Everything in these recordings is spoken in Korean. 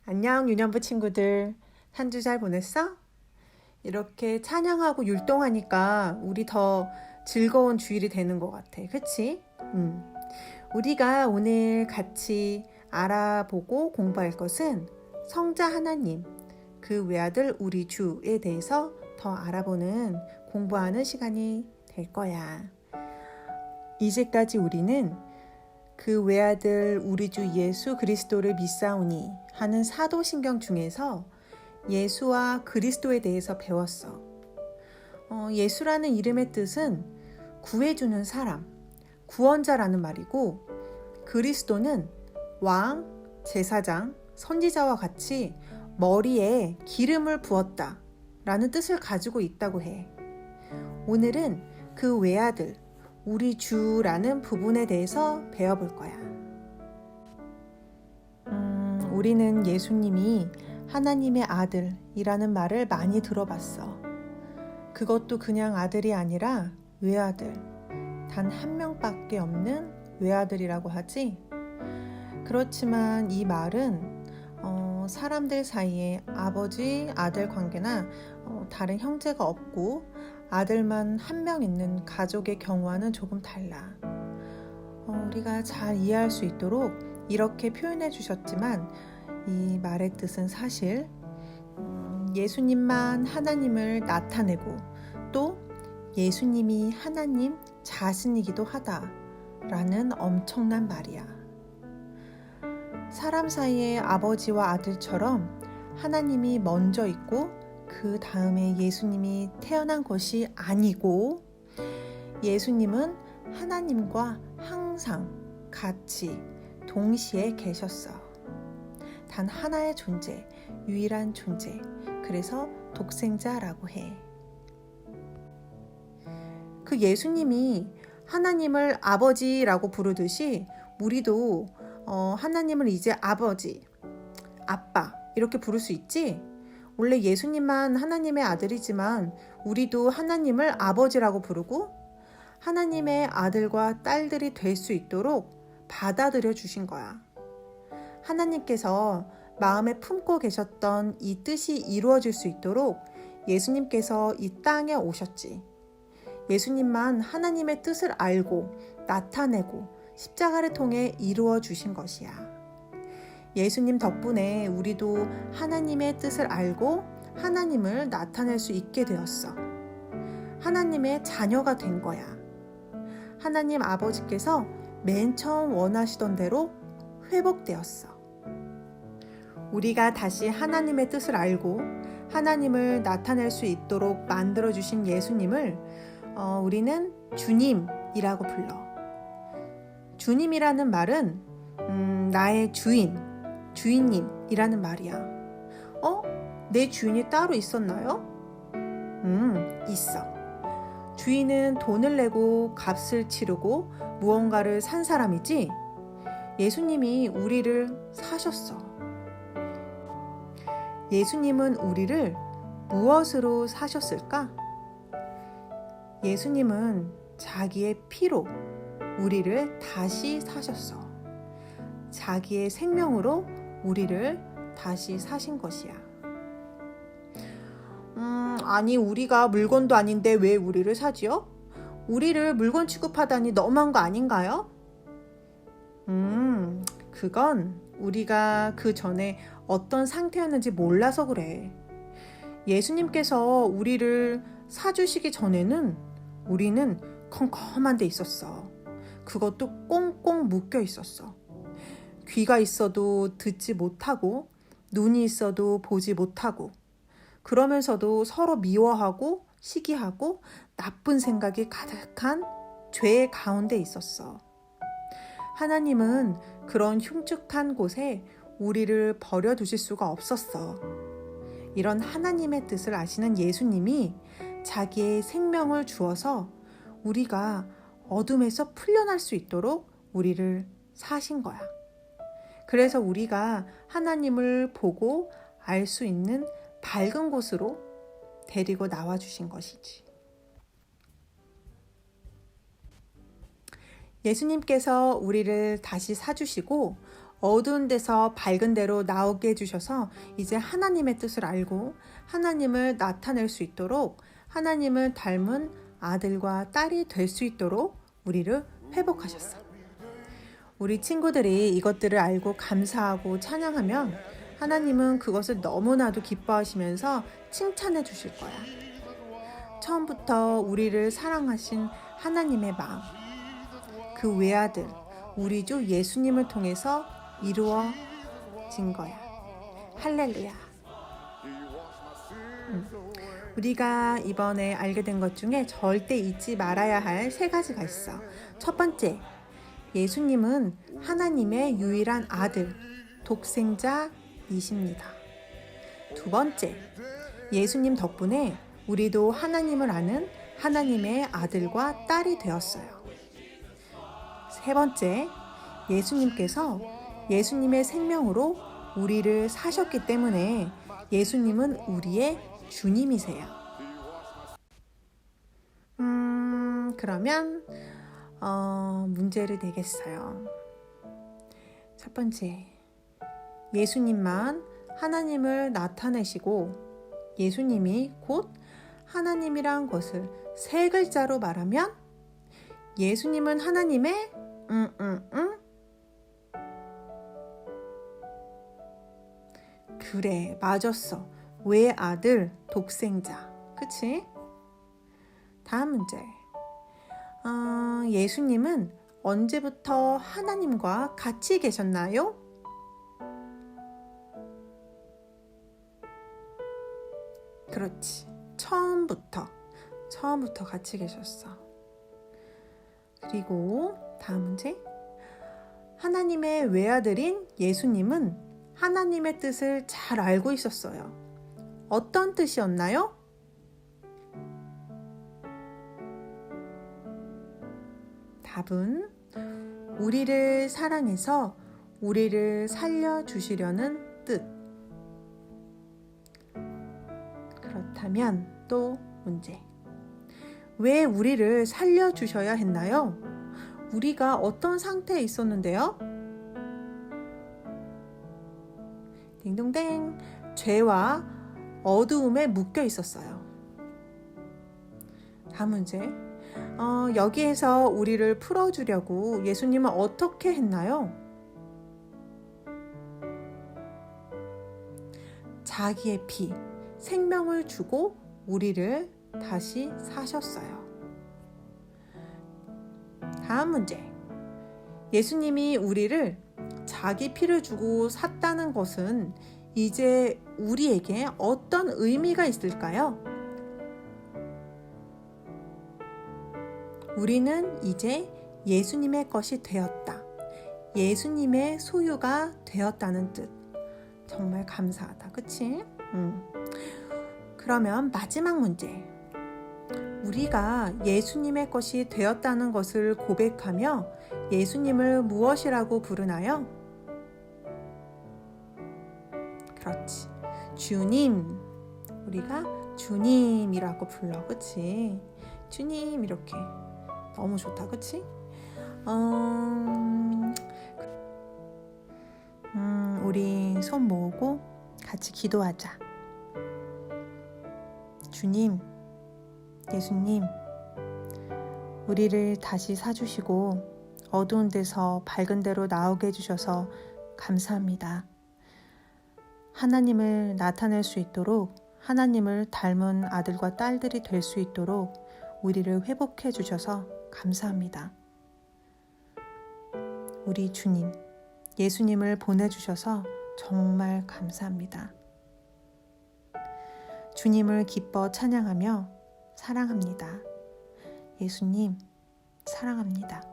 안녕 유년부 친구들. 한 주 잘 보냈어? 이렇게 찬양하고 율동하니까 우리 더 즐거운 주일이 되는 것 같아. 그치? 우리가 오늘 같이 알아보고 공부할 것은 성자 하나님, 그 외아들 우리 주에 대해서 더 알아보는 공부하는 시간이 될 거야. 이제까지 우리는 그 외아들 우리 주 예수 그리스도를 믿사오니 하는 사도신경 중에서 예수와 그리스도에 대해서 배웠어. 예수라는 이름의 뜻은 구해주는 사람, 구원자라는 말이고, 그리스도는 왕, 제사장, 선지자와 같이 머리에 기름을 부었다 라는 뜻을 가지고 있다고 해. 오늘은 그 외아들 우리 주라는 부분에 대해서 배워볼 거야. 우리는 예수님이 하나님의 아들이라는 말을 많이 들어봤어. 그것도 그냥 아들이 아니라 외아들, 단 한 명밖에 없는 외아들이라고 하지. 그렇지만 이 말은 사람들 사이에 아버지, 아들 관계나 다른 형제가 없고 아들만 한 명 있는 가족의 경우와는 조금 달라. 우리가 잘 이해할 수 있도록 이렇게 표현해 주셨지만 이 말의 뜻은 사실 예수님만 하나님을 나타내고 또 예수님이 하나님 자신이기도 하다라는 엄청난 말이야. 사람 사이에 아버지와 아들처럼 하나님이 먼저 있고 그 다음에 예수님이 태어난 것이 아니고, 예수님은 하나님과 항상 같이 동시에 계셨어. 단 하나의 존재, 유일한 존재. 그래서 독생자라고 해. 그 예수님이 하나님을 아버지라고 부르듯이 우리도 하나님을 이제 아버지, 아빠 이렇게 부를 수 있지? 원래 예수님만 하나님의 아들이지만 우리도 하나님을 아버지라고 부르고 하나님의 아들과 딸들이 될 수 있도록 받아들여 주신 거야. 하나님께서 마음에 품고 계셨던 이 뜻이 이루어질 수 있도록 예수님께서 이 땅에 오셨지. 예수님만 하나님의 뜻을 알고 나타내고 십자가를 통해 이루어 주신 것이야. 예수님 덕분에 우리도 하나님의 뜻을 알고 하나님을 나타낼 수 있게 되었어. 하나님의 자녀가 된 거야. 하나님 아버지께서 맨 처음 원하시던 대로 회복되었어. 우리가 다시 하나님의 뜻을 알고 하나님을 나타낼 수 있도록 만들어주신 예수님을 우리는 주님이라고 불러. 주님이라는 말은 나의 주인님이라는 말이야. 내 주인이 따로 있었나요? 있어. 주인은 돈을 내고 값을 치르고 무언가를 산 사람이지. 예수님이 우리를 사셨어. 예수님은 우리를 무엇으로 사셨을까? 예수님은 자기의 피로 우리를 다시 사셨어. 자기의 생명으로 우리를 다시 사신 것이야. 아니 우리가 물건도 아닌데 왜 우리를 사지요? 우리를 물건 취급하다니 너무한 거 아닌가요? 그건 우리가 그 전에 어떤 상태였는지 몰라서 그래. 예수님께서 우리를 사주시기 전에는 우리는 컴컴한 데 있었어. 그것도 꽁꽁 묶여 있었어. 귀가 있어도 듣지 못하고 눈이 있어도 보지 못하고, 그러면서도 서로 미워하고 시기하고 나쁜 생각이 가득한 죄의 가운데 있었어. 하나님은 그런 흉측한 곳에 우리를 버려두실 수가 없었어. 이런 하나님의 뜻을 아시는 예수님이 자기의 생명을 주어서 우리가 어둠에서 풀려날 수 있도록 우리를 사신 거야. 그래서 우리가 하나님을 보고 알 수 있는 밝은 곳으로 데리고 나와 주신 것이지. 예수님께서 우리를 다시 사주시고 어두운 데서 밝은 데로 나오게 해주셔서 이제 하나님의 뜻을 알고 하나님을 나타낼 수 있도록 하나님을 닮은 아들과 딸이 될 수 있도록 우리를 회복하셨어. 우리 친구들이 이것들을 알고 감사하고 찬양하면 하나님은 그것을 너무나도 기뻐하시면서 칭찬해 주실 거야. 처음부터 우리를 사랑하신 하나님의 마음, 그 외아들, 우리 주 예수님을 통해서 이루어진 거야. 할렐루야. 우리가 이번에 알게 된 것 중에 절대 잊지 말아야 할 3가지가 있어. 첫 번째, 예수님은 하나님의 유일한 아들, 독생자이십니다. 두 번째, 예수님 덕분에 우리도 하나님을 아는 하나님의 아들과 딸이 되었어요. 세 번째, 예수님께서 예수님의 생명으로 우리를 사셨기 때문에 예수님은 우리의 주님이세요. 그러면 문제를 내겠어요. 첫 번째, 예수님만 하나님을 나타내시고 예수님이 곧 하나님이란 것을 3글자로 말하면 예수님은 하나님의 그래, 맞았어. 외아들, 독생자. 그치? 다음 문제. 예수님은 언제부터 하나님과 같이 계셨나요? 그렇지. 처음부터 같이 계셨어. 그리고 다음 문제. 하나님의 외아들인 예수님은 하나님의 뜻을 잘 알고 있었어요. 어떤 뜻이었나요? 답은 우리를 사랑해서 우리를 살려주시려는 뜻. 그렇다면 또 문제. 왜 우리를 살려주셔야 했나요? 우리가 어떤 상태에 있었는데요? 딩동댕. 죄와 어두움에 묶여 있었어요. 다음 문제. 여기에서 우리를 풀어주려고 예수님은 어떻게 했나요? 자기의 피, 생명을 주고 우리를 다시 사셨어요. 다음 문제. 예수님이 우리를 자기 피를 주고 샀다는 것은 이제 우리에게 어떤 의미가 있을까요? 우리는 이제 예수님의 것이 되었다. 예수님의 소유가 되었다는 뜻. 정말 감사하다. 그치? 그러면 마지막 문제. 우리가 예수님의 것이 되었다는 것을 고백하며 예수님을 무엇이라고 부르나요? 그렇지. 주님. 우리가 주님이라고 불러. 그치? 주님 이렇게. 너무 좋다. 그치? 우리 손 모으고 같이 기도하자. 주님, 예수님, 우리를 다시 사주시고 어두운 데서 밝은 데로 나오게 해주셔서 감사합니다. 하나님을 나타낼 수 있도록 하나님을 닮은 아들과 딸들이 될 수 있도록 우리를 회복해 주셔서 감사합니다. 우리 주님, 예수님을 보내주셔서 정말 감사합니다. 주님을 기뻐 찬양하며 사랑합니다. 예수님, 사랑합니다.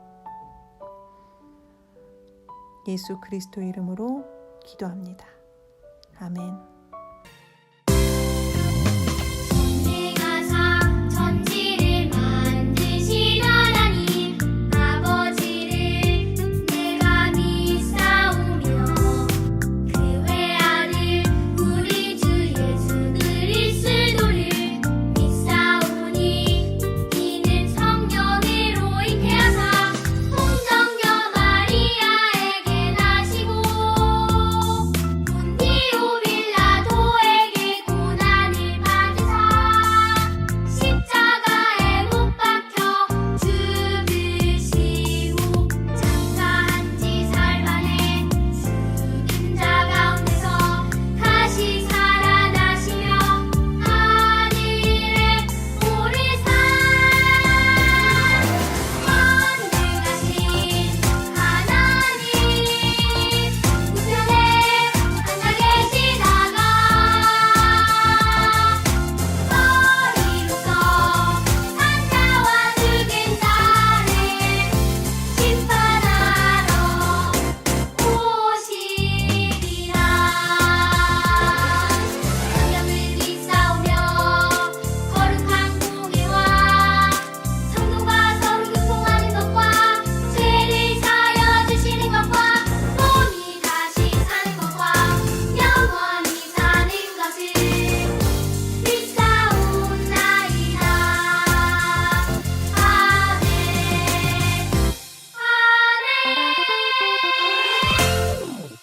예수 그리스도의 이름으로 기도합니다. 아멘.